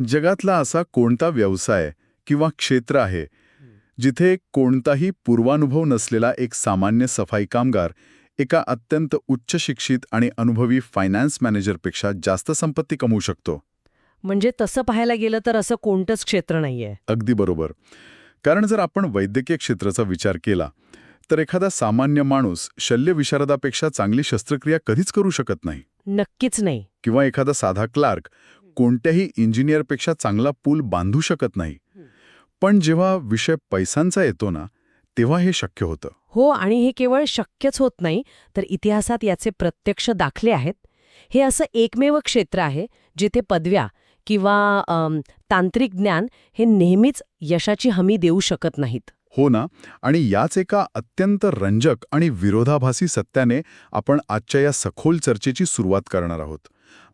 जगातला असा कोणता व्यवसाय किंवा क्षेत्र आहे जिथे कोणताही पूर्वानुभव नसलेला एक सामान्य सफाई कामगार एका अत्यंत उच्च शिक्षित आणि अनुभवी फायनान्स मॅनेजरपेक्षा जास्त संपत्ती कमवू शकतो? म्हणजे तसं पाहायला गेलं तर असं कोणतंच क्षेत्र नाहीये. अगदी बरोबर. कारण जर आपण वैद्यकीय क्षेत्राचा विचार केला तर एखादा सामान्य माणूस शल्यविशारदापेक्षा चांगली शस्त्रक्रिया कधीच करू शकत नाही. नक्कीच नाही. किंवा एखादा साधा क्लार्क कोणत्याही इंजिनियरपेक्षा चांगला पूल बांधू शकत नाही. पण जेव्हा विषय पैसांचा येतो ना, तेव्हा हे शक्य होतं. हो, आणि हे केवळ शक्यच होत नाही, तर इतिहासात याचे प्रत्यक्ष दाखले आहेत. हे असं एकमेव क्षेत्र आहे जिथे पदव्या किंवा तांत्रिक ज्ञान हे नेहमीच यशाची हमी देऊ शकत नाहीत. हो ना. आणि याच एका अत्यंत रंजक आणि विरोधाभासी सत्याने आपण आजच्या या सखोल चर्चेची सुरुवात करणार आहोत.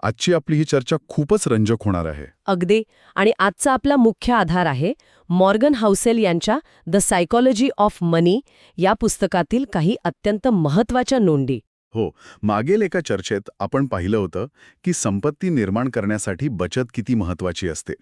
आजची आपली ही चर्चा खूपच रंजक होणार आहे. अगदी. आणि आजचा आपला मुख्य आधार आहे मॉर्गन हाउसेल यांच्या द सायकॉलॉजी ऑफ मनी या पुस्तकातील काही अत्यंत महत्त्वाच्या नोंदी. हो, मागील एका चर्चेत आपण पाहिलं होतं की संपत्ती निर्माण करण्यासाठी बचत किती महत्त्वाची असते.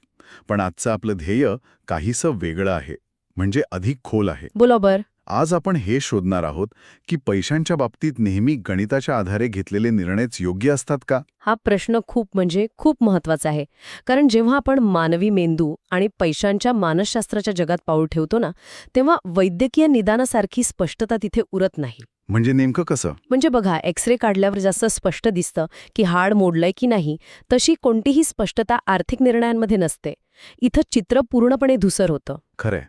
पण आजचं आपलं ध्येय काहीसं वेगळं आहे, म्हणजे अधिक खोल आहे. बरोबर. आज आपण हे शोधणार आहोत की पैशांच्या बाबतीत नेहमी गणिताच्या आधारे घेतलेले निर्णयच योग्य असतात का? हा प्रश्न खूप महत्वाचा आहे. कारण जेव्हा आपण मानवी मेंदू आणि पैशांच्या मानसशास्त्राच्या जगात पाऊल ठेवतो ना, तेव्हा वैद्यकीय निदानासारखी स्पष्टता तिथे उरत नाही. म्हणजे नेमकं कसं? म्हणजे बघा, एक्स-रे काढल्यावर जास्त स्पष्ट दिसतं की हाड मोडलंय की नाही, तशी कोणतीही स्पष्टता आर्थिक निर्णयांमध्ये नसते. इथं चित्र पूर्णपणे धुसर होतं. खरंय.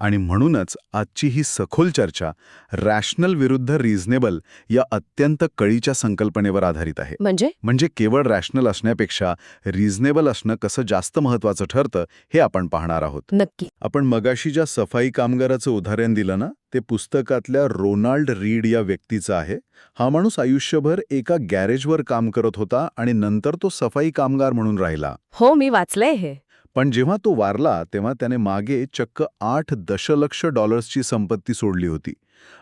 आणि म्हणूनच आजची ही सखोल चर्चा रॅशनल विरुद्ध रिझनेबल या अत्यंत कळीच्या संकल्पनेवर आधारित आहे. म्हणजे केवळ रॅशनल असण्यापेक्षा रिझनेबल असणं कसं जास्त महत्वाचं ठरतं हे आपण पाहणार आहोत. नक्की. आपण मगाशी ज्या सफाई कामगाराचं उदाहरण दिलं ना, ते पुस्तकातल्या रोनाल्ड रीड या व्यक्तीचं आहे. हा माणूस आयुष्यभर एका गॅरेजवर काम करत होता आणि नंतर तो सफाई कामगार म्हणून राहिला. हो, मी वाचलंय हे. पण जेव्हा तो वारला तेव्हा त्याने मागे चक्क 8 दशलक्ष डॉलर्सची संपत्ती सोडली होती.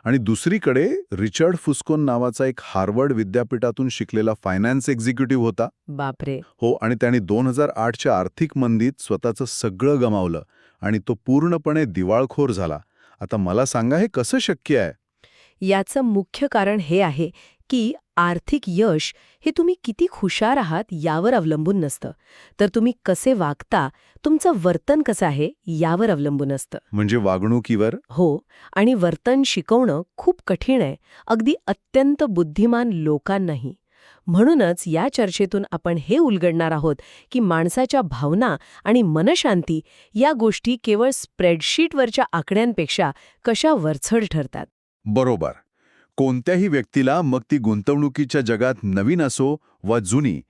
आणि दुसरीकडे रिचर्ड फुस्कोन नावाचा एक हार्वर्ड विद्यापीठातून शिकलेला फायनान्स एक्झिक्युटिव्ह होता. बापरे. हो, आणि त्याने 2008च्या आर्थिक मंदीत स्वतःचं सगळं गमावलं आणि तो पूर्णपणे दिवाळखोर झाला. आता मला सांगा, हे कसं शक्य आहे? याचं मुख्य कारण हे आहे की आर्थिक यश हे तुम्ही किती हुशार आहात यावर अवलंबून नसतं, तर तुम्ही कसे वागता, तुमचं वर्तन कसं आहे यावर अवलंबून असतं. म्हणजे वागणुकीवर? हो, आणि वर्तन शिकवणं खूप कठीण आहे, अगदी अत्यंत बुद्धिमान लोकांनाही. म्हणूनच या चर्चेतून आपण हे उलगडणार आहोत की माणसाच्या भावना आणि मनशांती या गोष्टी केवळ स्प्रेडशीटवरच्या आकड्यांपेक्षा कशा वरचढ ठरतात. बरोबर. कोणत्याही व्यक्तीला, मग ती गुंतवणुकीच्या जगात नवीन असो वा जुनी,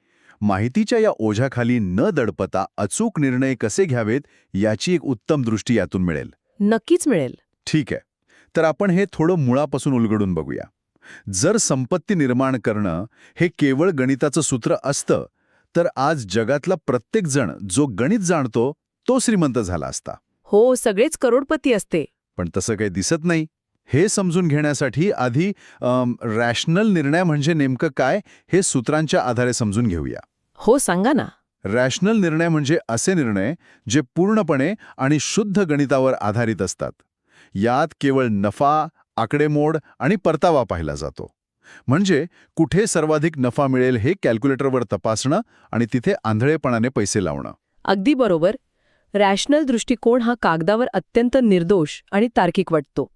माहितीच्या या ओझ्याखाली न दडपता अचूक निर्णय कसे घ्यावेत याची एक उत्तम दृष्टी यातून मिळेल. नक्कीच मिळेल. ठीक आहे, तर आपण हे थोडं मुळापासून उलगडून बघूया. जर संपत्ती निर्माण करणं हे केवळ गणिताचं सूत्र असतं तर आज जगातला प्रत्येक जण जो गणित जाणतो तो श्रीमंत झाला असता. हो, सगळेच करोडपती असते. पण तसं काही दिसत नाही. हे समजून घेण्यासाठी आधी रॅशनल निर्णय म्हणजे नेमकं काय हे सूत्रांच्या आधारे समजून घेऊया. हो, सांगा ना. रॅशनल निर्णय म्हणजे असे निर्णय जे पूर्णपणे आणि शुद्ध गणितावर आधारित असतात. यात केवळ नफा, आकडेमोड आणि परतावा पाहिला जातो. म्हणजे कुठे सर्वाधिक नफा मिळेल हे कॅल्क्युलेटरवर तपासणं आणि तिथे आंधळेपणाने पैसे लावणं. अगदी बरोबर. रॅशनल दृष्टिकोन हा कागदावर अत्यंत निर्दोष आणि तार्किक वाटतो.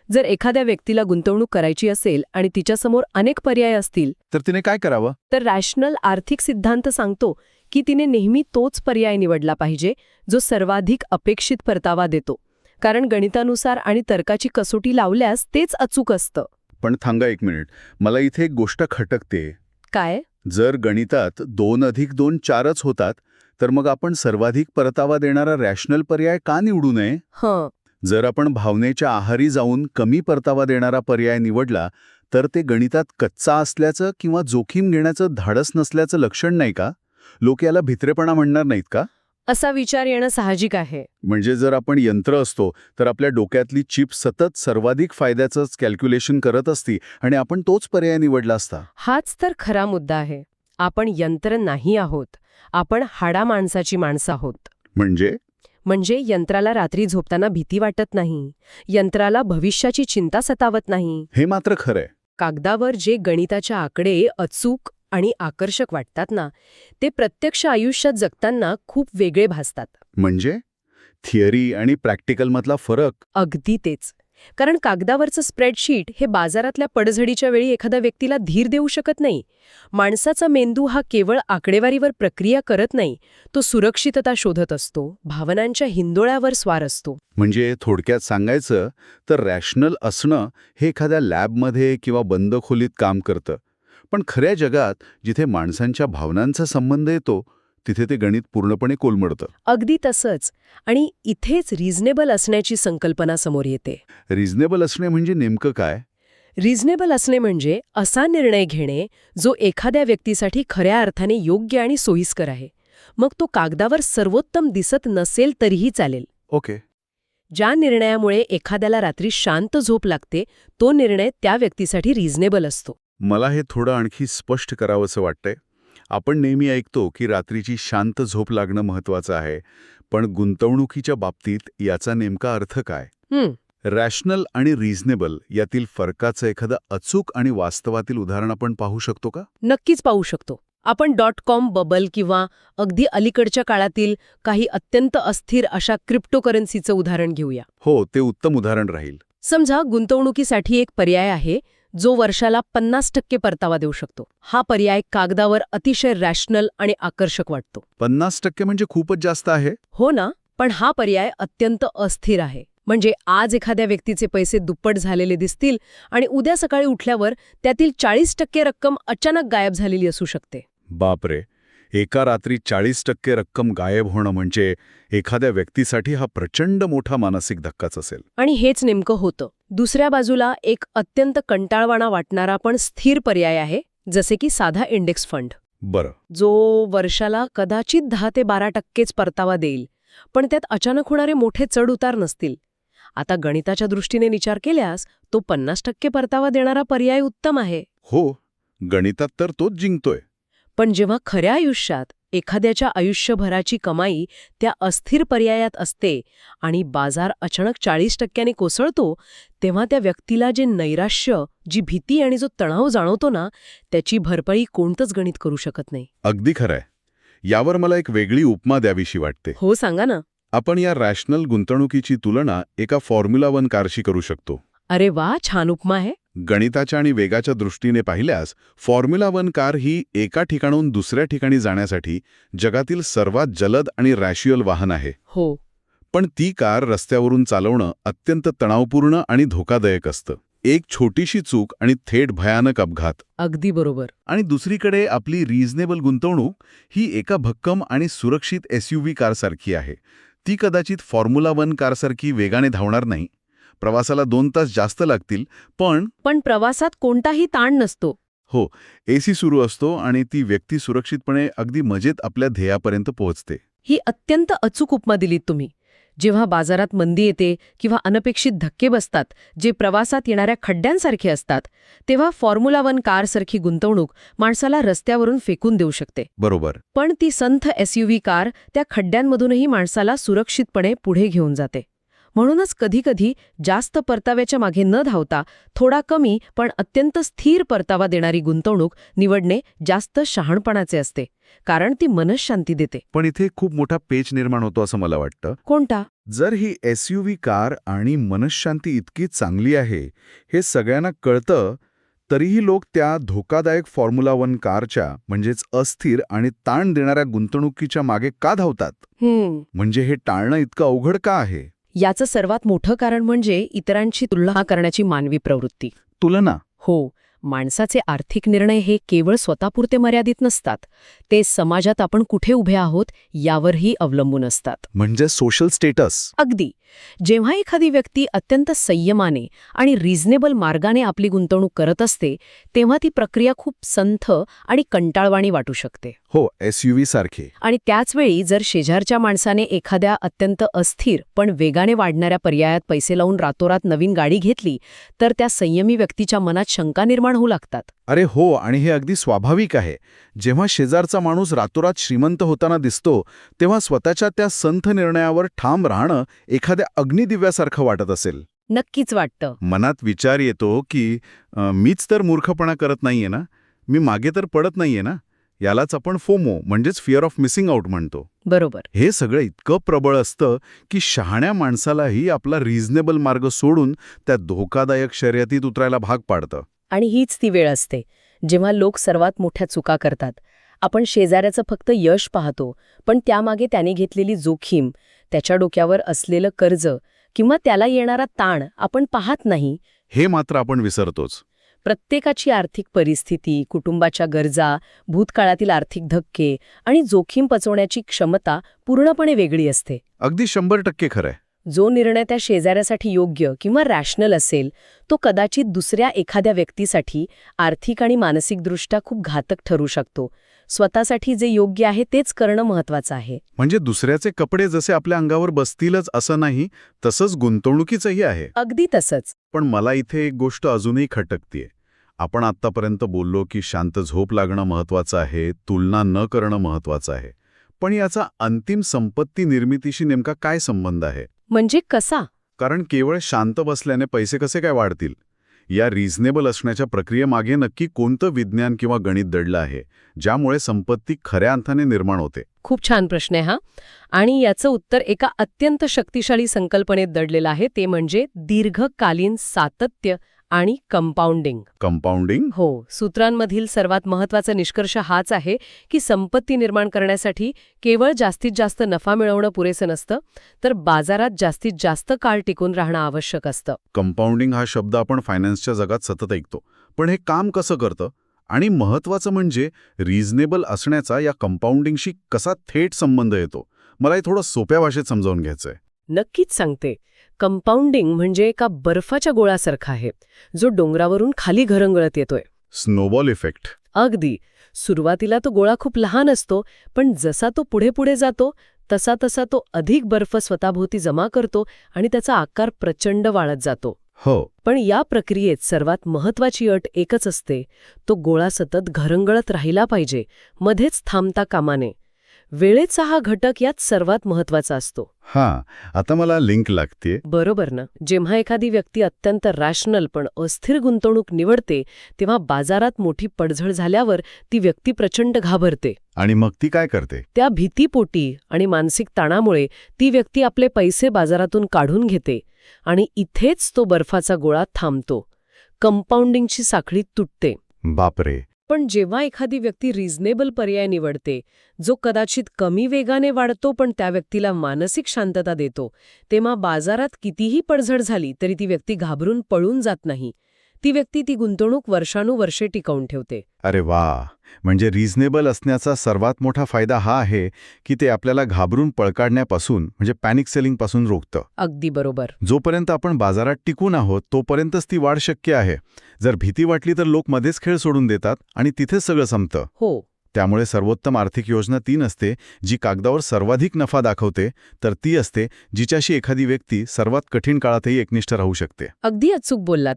जर एखाद्या व्यक्तीला गुंतवणूक करायची असेल आणि तिच्यासमोर अनेक पर्याय असतील तर तिने काय करावं? तर रॅशनल आर्थिक सिद्धांत सांगतो की तिने नेहमी तोच पर्याय निवडला पाहिजे जो सर्वाधिक अपेक्षित परतावा देतो. कारण गणितानुसार आणि तर्काची कसोटी लावल्यास तेच अचूक असतं. पण थांबा एक मिनिट, मला इथे एक गोष्ट खटकते. काय? जर गणितात 2+2 4च होतात तर मग आपण सर्वाधिक परतावा देणारा रॅशनल पर्याय का निवडू नये? जर आपण भावनेच्या आहारी जाऊन कमी परतावा देणारा पर्याय निवडला तर ते गणितात कच्चा असल्याचं किंवा जोखीम घेण्याचं धाडस नसल्याचं लक्षण नाही का? लोक याला भित्रेपणा म्हणणार नाहीत का? असा विचार येणं साहजिक आहे. म्हणजे जर आपण यंत्र असतो तर आपल्या डोक्यातली चिप सतत सर्वाधिक फायद्याचंच कॅल्क्युलेशन करत असती आणि आपण तोच पर्याय निवडला असता. हाच तर खरा मुद्दा आहे. आपण यंत्र नाही आहोत. आपण हाडा माणसाची माणसं आहोत. म्हणजे यंत्राला रात्री झोपताना भीती वाटत नाही, यंत्राला भविष्याची चिंता सतावत नाही. हे मात्र खरंय. कागदावर जे गणिताचे आकडे अचूक आणि आकर्षक वाटतात ना, ते प्रत्यक्ष आयुष्यात जगताना खूप वेगळे भासतात. म्हणजे थिअरी आणि प्रॅक्टिकलमधला फरक? अगदी तेच. कारण कागदावरचं स्प्रेडशीट हे बाजारातल्या पडझडीच्या वेळी एखाद्या व्यक्तीला धीर देऊ शकत नाही. माणसाचा मेंदू हा केवळ आकडेवारीवर प्रक्रिया करत नाही, तो सुरक्षितता शोधत असतो, भावनांच्या हिंदोळ्यावर स्वार असतो. म्हणजे थोडक्यात सांगायचं तर रॅशनल असणं हे एखाद्या लॅबमध्ये किंवा बंद खोलीत काम करतं. पण खऱ्या जगात जिथे माणसांच्या भावनांचा संबंध येतो तिथे ते गणित पूर्णपणे कोलमडतं. अगदी तसंच. आणि इथेच रिझनेबल असण्याची संकल्पना समोर येते. रिझनेबल असणे म्हणजे नेमकं काय? रिझनेबल असणे म्हणजे असा निर्णय घेणे जो एखाद्या व्यक्तीसाठी खऱ्या अर्थाने योग्य आणि सोयीस्कर आहे. मग तो कागदावर सर्वोत्तम दिसत नसेल तरीही चालेल. ओके. ज्या निर्णयामुळे एखाद्याला रात्री शांत झोप लागते, तो निर्णय त्या व्यक्तीसाठी रिझनेबल असतो. मला हे थोडं आणखी स्पष्ट करावंसं वाटतंय. आपण नेहमी ऐकतो की रात्रीची शांत झोप लागणं महत्वाचं आहे, पण गुंतवणुकीच्या बाबतीत याचा नेमका अर्थ काय? रॅशनल आणि रिझनेबल यातील फरकाचं एखादं अचूक आणि वास्तवातील उदाहरण आपण पाहू शकतो का? नक्कीच पाहू शकतो. आपण .com बबल किंवा अगदी अलीकडच्या काळातील काही अत्यंत अस्थिर अशा क्रिप्टोकरन्सीचं उदाहरण घेऊया. हो, ते उत्तम उदाहरण राहील. समजा गुंतवणुकीसाठी एक पर्याय आहे जो वर्षाला 50% परतावा देऊ शकतो. हा पर्याय कागदावर अतिशय रॅशनल आणि आकर्षक वाटतो. 50% म्हणजे खूपच जास्त आहे. हो ना, पण हा पर्याय अत्यंत अस्थिर आहे. म्हणजे आज एखाद्या व्यक्तीचे पैसे दुप्पट झालेले दिसतील आणि उद्या सकाळी उठल्यावर त्यातील 40% रक्कम अचानक गायब झालेली असू शकते. बापरे, एका रात्री 40% रक्कम गायब होणं म्हणजे एखाद्या व्यक्तीसाठी हा प्रचंड मोठा मानसिक धक्काच असेल. आणि हेच नेमकं होतं. दुसऱ्या बाजूला एक अत्यंत कंटाळवाणा वाटणारा पण स्थिर पर्याय आहे, जसे की साधा इंडेक्स फंड. बरं. जो वर्षाला कदाचित 10 ते 12% परतावा देईल, पण त्यात अचानक होणारे मोठे चढ उतार नसतील. आता गणिताच्या दृष्टीने विचार केल्यास तो 50% परतावा देणारा पर्याय उत्तम आहे. हो, गणितात तर तोच जिंकतोय. पण जेव्हा खऱ्या आयुष्यात एखाद्याच्या आयुष्यभराची कमाई त्या अस्थिर पर्यायात असते आणि बाजार अचानक 40% कोसळतो, तेव्हा त्या व्यक्तीला जे नैराश्य, जी भीती आणि जो तणाव जाणवतो ना, त्याची भरपाई कोणतंच गणित करू शकत नाही. अगदी खरंय. यावर मला एक वेगळी उपमा द्यावीशी वाटते. हो, सांगा ना. आपण या रॅशनल गुंतवणुकीची तुलना एका फॉर्म्युला 1 कारशी करू शकतो. अरे वा, छान उपमा आहे. गणिताच्या आणि वेगाच्या दृष्टीने पाहिल्यास फॉर्म्युला 1 कार ही एका ठिकाणाहून दुसऱ्या ठिकाणी जाण्यासाठी जगातील सर्वात जलद आणि रॅशियल वाहन आहे. हो. पण ती कार रस्त्यावरून चालवणं अत्यंत तणावपूर्ण आणि धोकादायक असतं. एक छोटीशी चूक आणि थेट भयानक अपघात. अगदी बरोबर. आणि दुसरीकडे आपली रिझनेबल गुंतवणूक ही एका भक्कम आणि सुरक्षित SUV कारसारखी आहे. ती कदाचित फॉर्म्युला 1 कारसारखी वेगाने धावणार नाही, प्रवासाला 2 तास जास्त लागतील, पण प्रवासात कोणताही ताण नसतो. हो, AC सुरू असतो आणि ती व्यक्ती सुरक्षितपणे अगदी मजेत आपल्या ध्येयापर्यंत पोहोचते. ही अत्यंत अचूक उपमा दिलीत तुम्ही. जेव्हा बाजारात मंदी येते किंवा अनपेक्षित धक्के बसतात, जे प्रवासात येणाऱ्या खड्ड्यांसारखे असतात, तेव्हा फॉर्म्युला 1 कारसारखी गुंतवणूक माणसाला रस्त्यावरून फेकून देऊ शकते. बरोबर. पण ती संथ SUV कार त्या खड्ड्यांमधूनही माणसाला सुरक्षितपणे पुढे घेऊन जाते. म्हणूनच कधीकधी जास्त परताव्याच्या मागे न धावता थोडा कमी पण अत्यंत स्थिर परतावा देणारी गुंतवणूक निवडणे जास्त शहाणपणाचे असते, कारण ती मनःशांती देते. पण इथे खूप मोठा पेच निर्माण होतो असं मला वाटतं. कोणता? जर ही SUV कार आणि मनःशांती इतकी चांगली आहे हे सगळ्यांना कळतं, तरीही लोक त्या धोकादायक फॉर्म्युला 1 कारच्या म्हणजेच अस्थिर आणि ताण देणाऱ्या गुंतवणुकीच्या मागे का धावतात? म्हणजे हे टाळणं इतकं अवघड का आहे? याचं सर्वात मोठं कारण म्हणजे इतरांची तुलना करण्याची मानवी प्रवृत्ती. तुलना? हो. माणसाचे आर्थिक निर्णय हे केवळ स्वतःपुरते मर्यादित नसतात. ते समाजात आपण कुठे उभे आहोत यावरही अवलंबून असतात. म्हणजे सोशल स्टेटस. अगदी. जेव्हा एखादी व्यक्ती अत्यंत संयमाने आणि रिझनेबल मार्गाने आपली गुंतवणूक करत असते, तेव्हा ती प्रक्रिया खूप संथ आणि कंटाळवाणी वाटू शकते. हो, SUV सारखे. आणि त्याचवेळी जर शेजारच्या माणसाने एखाद्या अत्यंत अस्थिर पण वेगाने वाढणाऱ्या पर्यायात पैसे लावून रातोरात नवीन गाडी घेतली तर त्या संयमी व्यक्तीच्या मनात शंका निर्माण होऊ लागतात. अरे हो, आणि हे अगदी स्वाभाविक आहे. जेव्हा शेजारचा माणूस रातोरात श्रीमंत होताना दिसतो तेव्हा स्वतःच्या त्या संथ निर्णयावर ठाम राहणं एखाद्या अग्निदिव्यासारखं वाटत असेल. नक्कीच वाटतं. मनात विचार येतो की मीच तर मूर्खपणा करत नाहीये ना, मी मागे तर पडत नाहीये ना. यालाच आपण फोमो म्हणजेच फिअर ऑफ मिसिंग आउट म्हणतो. बरोबर. हे सगळं इतकं प्रबळ असतं की शहाण्या माणसालाही आपला रिझनेबल मार्ग सोडून त्या धोकादायक शर्यतीत उतरायला भाग पाडतं. आणि हीच ती वेळ असते जेव्हा लोक सर्वात मोठ्या चुका करतात. आपण शेजाऱ्याचं फक्त यश पाहतो, पण त्यामागे त्याने घेतलेली जोखीम, त्याच्या डोक्यावर असलेलं कर्ज किंवा त्याला येणारा ताण आपण पाहत नाही. हे मात्र आपण विसरतोच. प्रत्येकाची आर्थिक परिस्थिती, कुटुंबाच्या गरजा, भूतकाळातील आर्थिक धक्के आणि जोखीम पचवण्याची क्षमता पूर्णपणे वेगळी असते. अगदी 100% खरंय. जो निर्णय त्या शेजाऱ्यासाठी योग्य किंवा रॅशनल असेल तो कदाचित दुसऱ्या एखाद्या व्यक्तीसाठी आर्थिक आणि मानसिकदृष्ट्या खूप घातक ठरू शकतो. स्वतःसाठी जे योग्य आहे तेच करणं महत्वाचं आहे. म्हणजे दुसऱ्याचे कपडे जसे आपल्या अंगावर बसतीलच असं नाही, तसंच गुंतवणुकीचंही आहे. अगदी तसंच. पण मला इथे एक गोष्ट अजूनही खटकतीये. आपण आत्तापर्यंत बोललो की शांत झोप लागणं महत्वाचं आहे, तुलना न करणं महत्वाचं आहे. पण याचा अंतिम संपत्ती निर्मितीशी नेमका काय संबंध आहे? म्हणजे कसा? कारण केवळ शांत बसल्याने पैसे कसे काय वाढतील? या रिझनेबल असण्याच्या प्रक्रियेमागे नक्की कोणतं विज्ञान किंवा गणित दडलं आहे, ज्यामुळे संपत्ती खऱ्या अर्थाने निर्माण होते? खूप छान प्रश्न आहे हा. आणि याचं उत्तर एका अत्यंत शक्तिशाली संकल्पनेत दडलेलं आहे, ते म्हणजे दीर्घकालीन सातत्य आणि कंपाऊंडिंग. कंपाऊंडिंग? हो. सूत्रांमधील सर्वात महत्वाचा निष्कर्ष हाच आहे की संपत्ती निर्माण करण्यासाठी केवळ जास्तीत जास्त नफा मिळवणं पुरेसं नसतं, तर बाजारात जास्तीत जास्त काळ टिकून राहणं आवश्यक असतं. कंपाऊंडिंग हा शब्द आपण फायनान्सच्या जगात सतत ऐकतो. पण हे काम कसं करतं? आणि महत्वाचं म्हणजे रिझनेबल असण्याचा या कंपाऊंडिंगशी कसा थेट संबंध येतो? मला हे थोडं सोप्या भाषेत समजावून घ्यायचंय. नक्कीच सांगते. कंपाऊंडिंग म्हणजे एका बर्फाच्या गोळासारखा आहे, जो डोंगरावरून खाली घरंगळत येतोय. Snowball effect. अगदी. सुरुवातीला तो गोळा खूप लहान असतो, पण जसा तो पुढे पुढे जातो तसा तसा तो अधिक बर्फ स्वतःभोवती जमा करतो आणि त्याचा आकार प्रचंड वाढत जातो. हो. पण या प्रक्रियेत सर्वात महत्वाची अट एकच असते, तो गोळा सतत घरंगळत राहिला पाहिजे, मध्येच थांबता कामा नये. वेळेचा हा घटक यात सर्वात महत्वाचा असतो. हां, आता मला लिंक लागते. बरोबर ना. जेव्हा एखादी व्यक्ती अत्यंत रॅशनल पण अस्थिर गुंतवणूक निवडते तेव्हा बाजारात मोठी पडझड झाल्यावर ती व्यक्ती प्रचंड घाबरते. आणि मग ती काय करते? त्या भीतीपोटी आणि मानसिक ताणामुळे ती व्यक्ती आपले पैसे बाजारातून काढून घेते आणि इथेच तो बर्फाचा गोळा थांबतो. कंपाऊंडिंगची साखळी तुटते. बापरे. पण जेव्हा एखादी व्यक्ती रिझनेबल पर्याय निवडते, जो कदाचित कमी वेगाने वाढतो पण त्या व्यक्तीला मानसिक शांतता देतो, तेव्हा बाजारात कितीही पडझड झाली तरी ती व्यक्ती घाबरून पळून जात नाही. ती व्यक्ती ती गुंतवणूक वर्षानुवर्षे टिकवून ठेवते. अरे वा. म्हणजे रिझनेबल असण्याचा सर्वात मोठा फायदा हा आहे की ते आपल्याला घाबरून पळ काढण्यापासून म्हणजे पॅनिक सेलिंग पासून रोखतं. अगदी बरोबर. जोपर्यंत आपण बाजारात टिकून आहोत तोपर्यंतच ती वाढ शक्य आहे. जर भीती वाटली तर लोक मध्येच खेळ सोडून देतात आणि तिथेच सगळं संपतं. हो. त्यामुळे सर्वोत्तम आर्थिक योजना ती नसते जी कागदावर सर्वाधिक नफा दाखवते, तर ती असते जिच्याशी एखादी व्यक्ती सर्वात कठीण काळातही एकनिष्ठ राहू शकते. अगदी अचूक बोललात.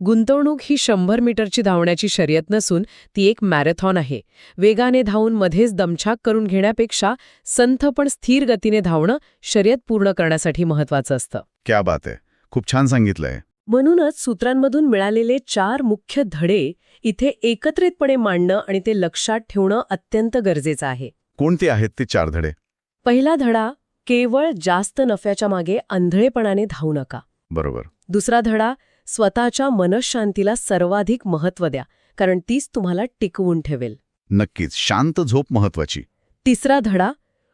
गुंतवणूक ही 100 मीटरची धावण्याची शर्यत नसून ती एक मॅरेथॉन आहे. वेगाने धावून मध्येच दमछाक करून घेण्यापेक्षा संथ पण स्थिर गतीने धावणं शर्यत पूर्ण करण्यासाठी महत्वाचं असतं. क्या बात आहे. खूप छान सांगितलंय. म्हणूनच सूत्रांमधून मिळालेले 4 मुख्य धडे इथे एकत्रितपणे मांडणं आणि ते लक्षात ठेवणं अत्यंत गरजेचं आहे. कोणते आहेत ते 4 धडे? पहिला धडा, केवळ जास्त नफ्याच्या मागे आंधळेपणाने धावू नका. बरोबर. दुसरा धडा, स्वतःच्या मनःशांतीला सर्वाधिक महत्त्व द्या, कारण तीच तुम्हाला टिकवून ठेवेल. नक्कीच. शांत झोप महत्वाची. तिसरा धडा,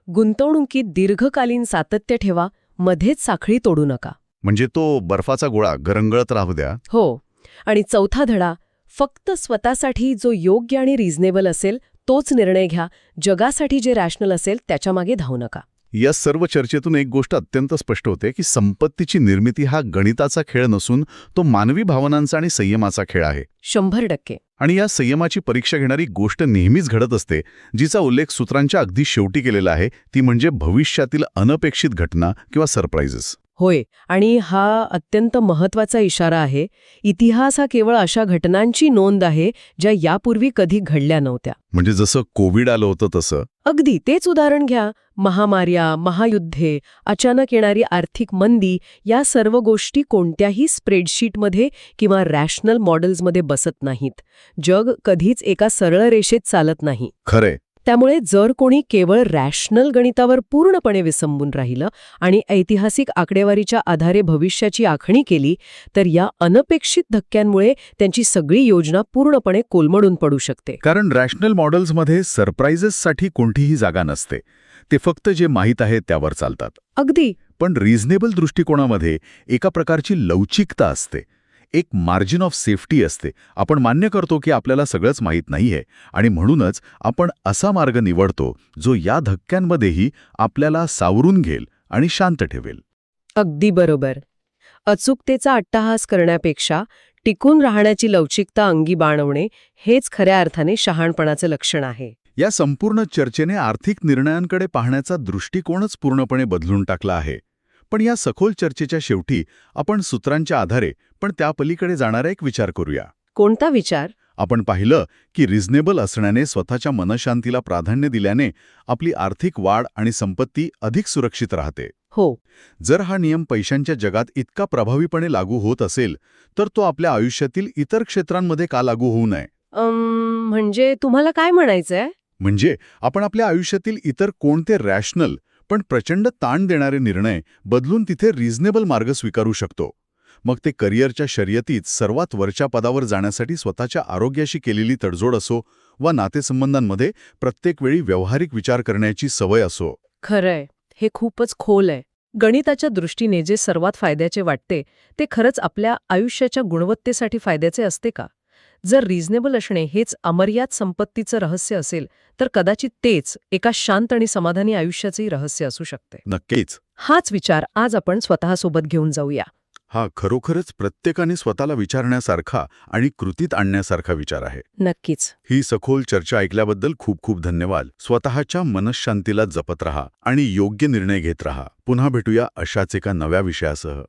गुंतवणुकीत दीर्घकालीन सातत्य ठेवा, मध्येच साखळी तोडू नका. म्हणजे तो बर्फाचा गोळा गरंगळत राहू द्या. हो. आणि चौथा धडा, फक्त स्वतःसाठी जो योग्य आणि रिझनेबल असेल तोच निर्णय घ्या, जगासाठी जे रॅशनल असेल त्याच्यामागे धावू नका. या सर्व चर्चेतून एक गोष्ट अत्यंत स्पष्ट होते की संपत्तीची निर्मिती हा गणिताचा खेळ नसून तो मानवी भावनांचा आणि संयमाचा खेळ आहे. 100%. आणि या संयमाची परीक्षा घेणारी गोष्ट नेहमीच घडत असते, जिचा उल्लेख सूत्रांच्या अगदी शेवटी केलेला आहे, ती म्हणजे भविष्यातील अनपेक्षित घटना किंवा सरप्राइजेस. होय, आणि हा अत्यंत महत्वाचा इशारा आहे. इतिहास हा केवळ अशा घटनांची नोंद आहे ज्या यापूर्वी कधी घडल्या नव्हत्या. म्हणजे जसं कोविड आलं होतं तसं. अगदी तेच उदाहरण घ्या. महामार्या, महायुद्धे, अचानक येणारी आर्थिक मंदी, या सर्व गोष्टी कोणत्याही स्प्रेडशीटमध्ये किंवा रॅशनल मॉडेल्समध्ये बसत नाहीत. जग कधीच एका सरळ रेषेत चालत नाही. खरंय. त्यामुळे जर कोणी केवळ रॅशनल गणितावर पूर्णपणे विसंबून राहिलं आणि ऐतिहासिक आकडेवारीच्या आधारे भविष्याची आखणी केली, तर या अनपेक्षित धक्क्यांमुळे त्यांची सगळी योजना पूर्णपणे कोलमडून पडू शकते. कारण रॅशनल मॉडेल्समध्ये सरप्राइजेससाठी कोणतीही जागा नसते. ते फक्त जे माहीत आहे त्यावर चालतात. अगदी. पण रिझनेबल दृष्टिकोनामध्ये एका प्रकारची लवचिकता असते, एक मार्जिन ऑफ सेफ्टी असते. आपण मान्य करतो की आपल्याला सगळंच माहीत नाहीये आणि म्हणूनच आपण असा मार्ग निवडतो जो या धक्क्यांमध्येही आपल्याला सावरून घेईल आणि शांत ठेवेल. अगदी बरोबर. अचूकतेचा अट्टहास करण्यापेक्षा टिकून राहण्याची लवचिकता अंगी बाणवणे हेच खऱ्या अर्थाने शहाणपणाचे लक्षण आहे. या संपूर्ण चर्चेने आर्थिक निर्णयांकडे पाहण्याचा दृष्टिकोनच पूर्णपणे बदलून टाकला आहे. पण या सखोल चर्चेच्या शेवटी आपण सूत्रांच्या आधारे पण त्या पलीकडे जाणारा एक विचार करूया. कोणता विचार? आपण पाहिलं की रिझनेबल असण्याने स्वतःच्या मनशांतीला प्राधान्य दिल्याने आपली आर्थिक वाढ आणि संपत्ती अधिक सुरक्षित राहते. हो. जर हा नियम पैशांच्या जगात इतका प्रभावीपणे लागू होत असेल तर तो आपल्या आयुष्यातील इतर क्षेत्रांमध्ये का लागू होऊ नये? म्हणजे तुम्हाला काय म्हणायचंय? म्हणजे आपण आपल्या आयुष्यातील इतर कोणते रॅशनल पण प्रचंड ताण देणारे निर्णय बदलून तिथे रिझनेबल मार्ग स्वीकारू शकतो. मग ते करिअरच्या शर्यतीत सर्वात वरच्या पदावर जाण्यासाठी स्वतःच्या आरोग्याशी केलेली तडजोड असो वा नातेसंबंधांमध्ये प्रत्येक वेळी व्यावहारिक विचार करण्याची सवय असो. खरंय, हे खूपच खोल आहे. गणिताच्या दृष्टीने जे सर्वात फायद्याचे वाटते ते खरंच आपल्या आयुष्याच्या गुणवत्तेसाठी फायद्याचे असते का? जर रिझनेबल असणे हेच अमर्याद संपत्तीचं रहस्य असेल तर कदाचित तेच एका शांत आणि समाधानी आयुष्याचंही रहस्य असू शकते. नक्कीच. हाच विचार आज आपण स्वतःसोबत घेऊन जाऊया. हा खरोखरच प्रत्येकाने स्वतःला विचारण्यासारखा आणि कृतीत आणण्यासारखा विचार आहे. नक्कीच. ही सखोल चर्चा ऐकल्याबद्दल खूप खूप धन्यवाद. स्वतःच्या मनःशांतीला जपत रहा आणि योग्य निर्णय घेत रहा. पुन्हा भेटूया अशाच एका नव्या विषयासह.